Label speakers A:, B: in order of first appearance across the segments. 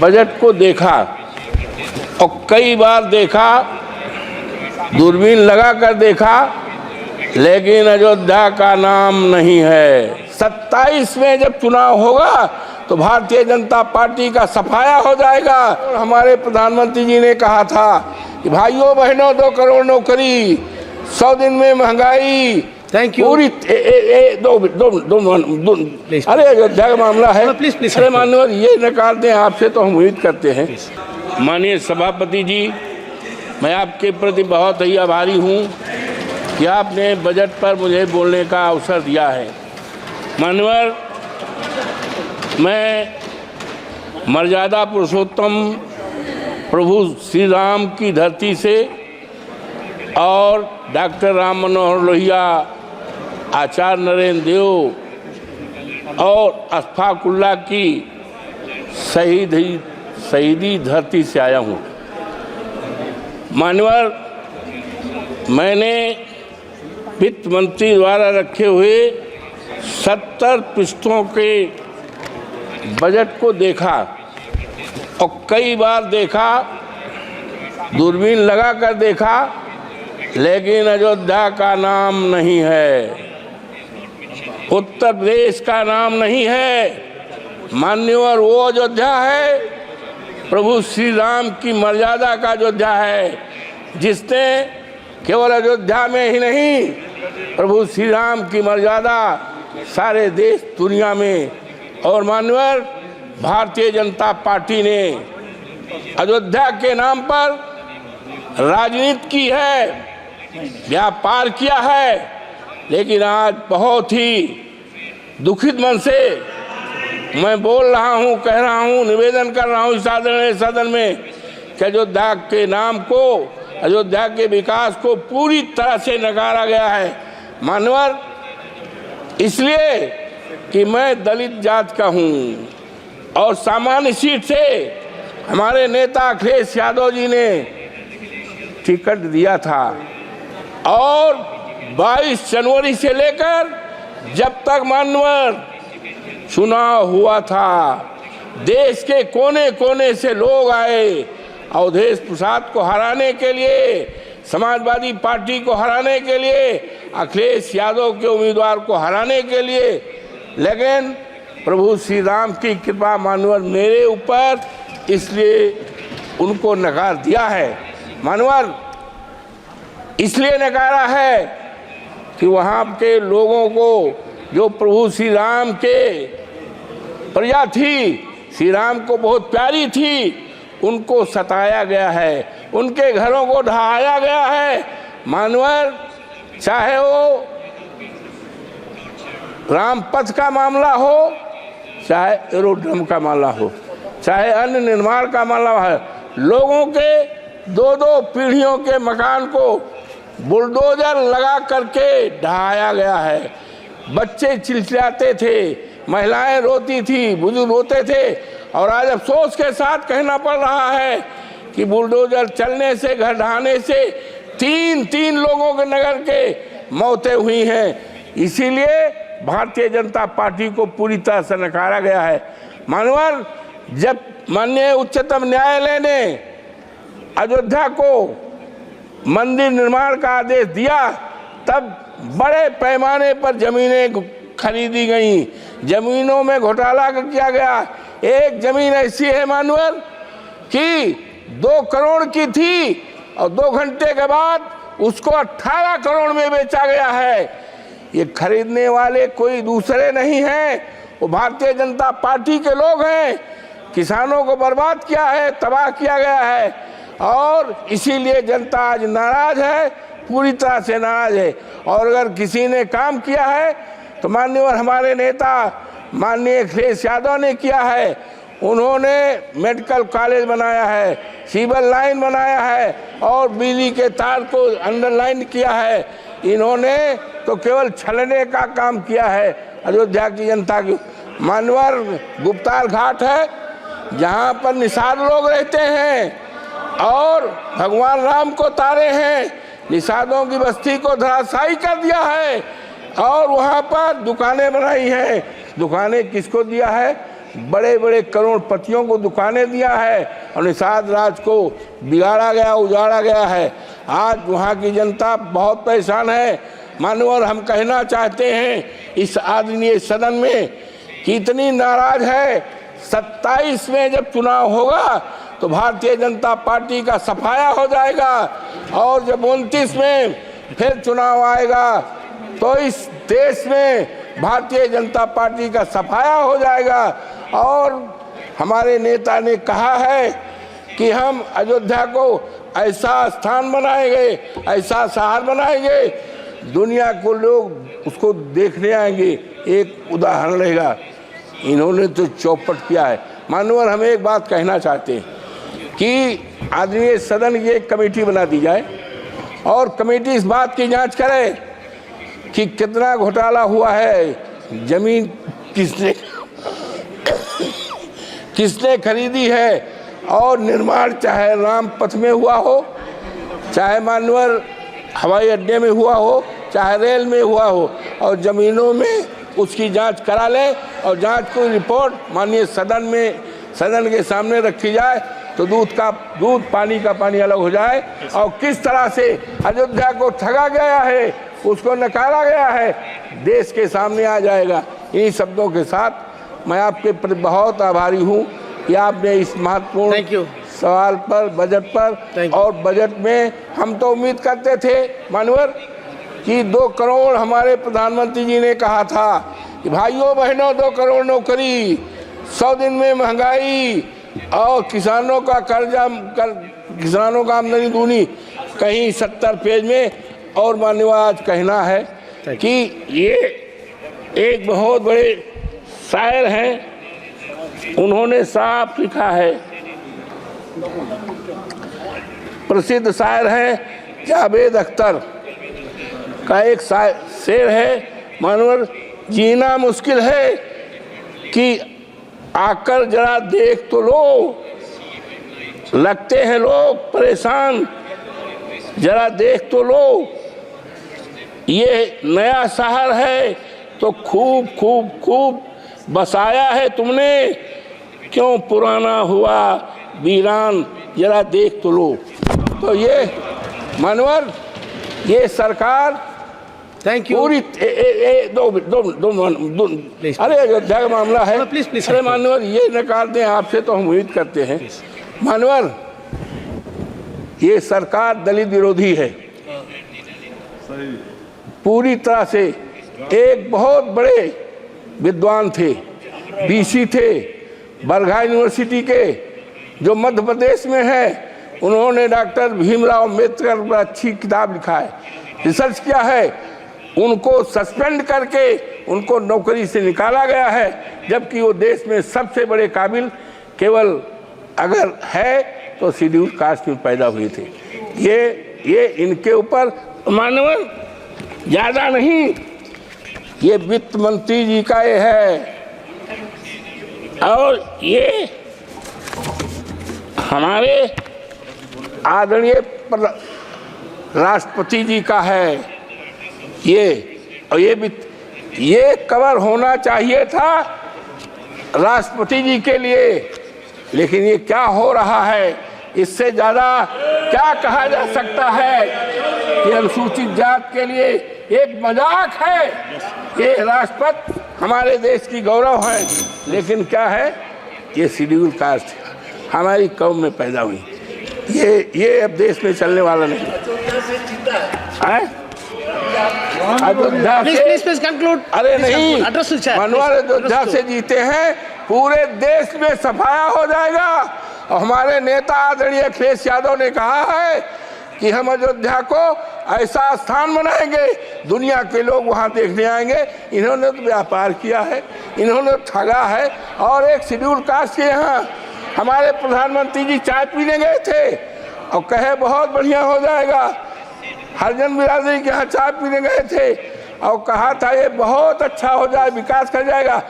A: Budget को देखा और कई बार देखा, दूरबीन लगा कर देखा, लेकिन अयोध्या का नाम नहीं है। 27 में जब चुनाव होगा तो भारतीय जनता पार्टी का सफाया हो जाएगा। और हमारे प्रधानमंत्री जी ने कहा था कि भाइयों बहनों 2 करोड़ नौकरी, 100 दिन में महंगाई,
B: थैंक यू
A: पूरी दो अरे अयोध्या का मामला है।
B: प्लीज
A: अरे माननीय ये नकार दें, आपसे तो हम उम्मीद करते हैं। माननीय सभापति जी, मैं आपके प्रति बहुत ही आभारी हूँ कि आपने बजट पर मुझे बोलने का अवसर दिया है। माननीय, मैं मर्यादा पुरुषोत्तम प्रभु श्री राम की धरती से और डॉक्टर राम मनोहर लोहिया, आचार्य नरेंद्र देव और अशफाक उल्लाह की शहीदी धरती से आया हूँ। मान्यवर, मैंने वित्त मंत्री द्वारा रखे हुए 70 पृष्ठों के बजट को देखा और कई बार देखा, दूरबीन लगा कर देखा, लेकिन अयोध्या का नाम नहीं है, उत्तर प्रदेश का नाम नहीं है। मान्यवर, वो अयोध्या है प्रभु श्री राम की मर्यादा का अयोध्या है, जिसने केवल अयोध्या में ही नहीं, प्रभु श्री राम की मर्यादा सारे देश दुनिया में। और मान्यवर, भारतीय जनता पार्टी ने अयोध्या के नाम पर राजनीति की है, व्यापार किया है, लेकिन आज बहुत ही दुखित मन से मैं बोल रहा हूँ, कह रहा हूँ, निवेदन कर रहा हूँ इस सदन में कि अयोध्या के नाम को, अयोध्या के विकास को पूरी तरह से नकारा गया है। मानवर, इसलिए कि मैं दलित जात का हूँ और सामान्य सीट से हमारे नेता अखिलेश यादव जी ने टिकट दिया था और 22 जनवरी से लेकर जब तक मानवर चुनाव हुआ था, देश के कोने कोने से लोग आए अवधेश प्रसाद को हराने के लिए, समाजवादी पार्टी को हराने के लिए, अखिलेश यादव के उम्मीदवार को हराने के लिए। लेकिन प्रभु श्री राम की कृपा मानवर मेरे ऊपर, इसलिए उनको नकार दिया है। मानवर, इसलिए नकारा है कि वहाँ के लोगों को, जो प्रभु श्री राम के प्रजा थी, श्री राम को बहुत प्यारी थी, उनको सताया गया है, उनके घरों को ढहाया गया है। मानवर, चाहे वो राम पथ का मामला हो, चाहे एरोड्रम का मामला हो, चाहे अन्य निर्माण का मामला है, लोगों के 2-2 पीढ़ियों के मकान को बुलडोजर लगा करके ढहाया गया है। बच्चे चिल्लाते थे, महिलाएं रोती थी, बुजुर्ग रोते थे, और आज अफसोस के साथ कहना पड़ रहा है कि बुलडोजर चलने से, घर ढहाने से 3 लोगों के नगर के मौतें हुई हैं। इसीलिए भारतीय जनता पार्टी को पूरी तरह से नकारा गया है। मानवर, जब माननीय उच्चतम न्यायालय ने अयोध्या को मंदिर निर्माण का आदेश दिया, तब बड़े पैमाने पर जमीनें खरीदी गई, जमीनों में घोटाला किया गया। एक जमीन ऐसी है मानवर कि 2 करोड़ की थी और 2 घंटे के बाद उसको 18 करोड़ में बेचा गया है। ये खरीदने वाले कोई दूसरे नहीं हैं, वो भारतीय जनता पार्टी के लोग हैं। किसानों को बर्बाद किया है, तबाह किया गया है, और इसीलिए जनता आज नाराज है, पूरी तरह से नाराज है। और अगर किसी ने काम किया है तो माननीय हमारे नेता माननीय अखिलेश यादव ने किया है। उन्होंने मेडिकल कॉलेज बनाया है, सिविल लाइन बनाया है और बिजली के तार को अंडरलाइन किया है। इन्होंने तो केवल छलने का काम किया है अयोध्या की जनता की। मानवर, गुप्तार घाट है जहाँ पर निषाद लोग रहते हैं और भगवान राम को तारे हैं, निषादों की बस्ती को धराशायी कर दिया है और वहाँ पर दुकानें बनाई हैं। दुकानें किसको दिया है? बड़े बड़े करोड़पतियों को दुकानें दिया है और निषाद राज को बिगाड़ा गया, उजाड़ा गया है। आज वहाँ की जनता बहुत परेशान है। मानवर हम कहना चाहते हैं इस आदरणीय सदन में कि इतनी नाराज है। 27 में जब चुनाव होगा तो भारतीय जनता पार्टी का सफाया हो जाएगा और जब 29 में फिर चुनाव आएगा तो इस देश में भारतीय जनता पार्टी का सफाया हो जाएगा। और हमारे नेता ने कहा है कि हम अयोध्या को ऐसा स्थान बनाएंगे, ऐसा शहर बनाएंगे, दुनिया को लोग उसको देखने आएंगे। एक उदाहरण रहेगा, इन्होंने तो चौपट किया है। मानवर हम एक बात कहना चाहते हैं कि आदरणीय सदन की एक कमेटी बना दी जाए और कमेटी इस बात की जांच करे कि कितना घोटाला हुआ है, जमीन किसने खरीदी है और निर्माण चाहे राम पथ में हुआ हो, चाहे मानवर हवाई अड्डे में हुआ हो, चाहे रेल में हुआ हो, और ज़मीनों में उसकी जांच करा ले और जांच को रिपोर्ट माननीय सदन के सामने रखी जाए तो दूध पानी का पानी अलग हो जाए। और किस तरह से अयोध्या को ठगा गया है, उसको नकारा गया है, देश के सामने आ जाएगा। इन्हीं शब्दों के साथ मैं आपके प्रति बहुत आभारी हूँ कि आपने इस महत्वपूर्ण सवाल पर, बजट पर, और बजट में हम तो उम्मीद करते थे मानवर कि 2 करोड़ हमारे प्रधानमंत्री जी ने कहा था कि भाइयों बहनों 2 करोड़ नौकरी, 100 दिन में महंगाई और किसानों का कर्जा, किसानों का आमदनी दूनी, कहीं 70 पेज में। और माननीय आज कहना है कि ये एक बहुत बड़े शायर हैं, उन्होंने साफ लिखा है, प्रसिद्ध शायर हैं जावेद अख्तर का एक शेर है, मानवर जीना मुश्किल है कि आकर जरा देख तो लो, लगते हैं लोग परेशान, जरा देख तो लो, ये नया शहर है तो खूब खूब खूब बसाया है तुमने, क्यों पुराना हुआ वीरान, जरा देख तो लो। तो ये मानवर, ये सरकार पूरी अरे अयोध्या का मामला है, अरे मानवर ये नकार दें आपसे तो हम उम्मीद करते हैं। मानवर ये सरकार दलित विरोधी है पूरी तरह से। एक बहुत बड़े विद्वान थे, बीसी थे, बरघा यूनिवर्सिटी के, जो मध्य प्रदेश में है, उन्होंने डॉक्टर भीमराव अम्बेडकर पर अच्छी किताब लिखा है, रिसर्च किया है। उनको सस्पेंड करके उनको नौकरी से निकाला गया है, जबकि वो देश में सबसे बड़े काबिल केवल अगर है तो शेड्यूल कास्ट में पैदा हुए थे। ये इनके ऊपर मानवर ज़्यादा नहीं, ये वित्त मंत्री जी का ये है और ये हमारे आदरणीय राष्ट्रपति जी का है और ये कवर होना चाहिए था राष्ट्रपति जी के लिए, लेकिन ये क्या हो रहा है, इससे ज़्यादा क्या कहा जा सकता है कि अनुसूचित जात के लिए एक मजाक है। ये राष्ट्रपति हमारे देश की गौरव है, लेकिन क्या है, ये शेड्यूल कास्ट हमारी कौम में पैदा हुई, ये अब देश में चलने वाला नहीं है। अयोध्या से कंक्लूड, अरे नहीं मनोहर अयोध्या से जीते हैं, पूरे देश में सफाया हो जाएगा। और हमारे नेता आदरणीय अखिलेश यादव ने कहा है कि हम अयोध्या को ऐसा स्थान बनाएंगे, दुनिया के लोग वहां देखने आएंगे। इन्होंने तो व्यापार किया है, इन्होंने ठगा है। और एक शेड्यूल कास्ट के यहाँ हमारे प्रधानमंत्री जी चाय पीने गए थे और कहे बहुत बढ़िया हो जाएगा। हरिजन बिरादरी के यहाँ चाय पीने गए थे और कहा था ये बहुत अच्छा हो जाए, विकास कर जाएगा।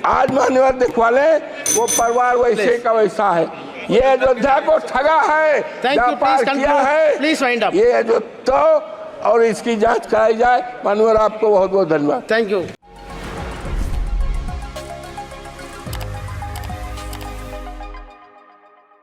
A: आज मान्यवर दिखवा लें, वो परिवार वैसे का वैसा है। ये अयोध्या को ठगा है, व्यापार किया है। ये अयोध्या और इसकी जांच कराई जाए। मान्यवर आपको बहुत बहुत धन्यवाद।
B: Thank you.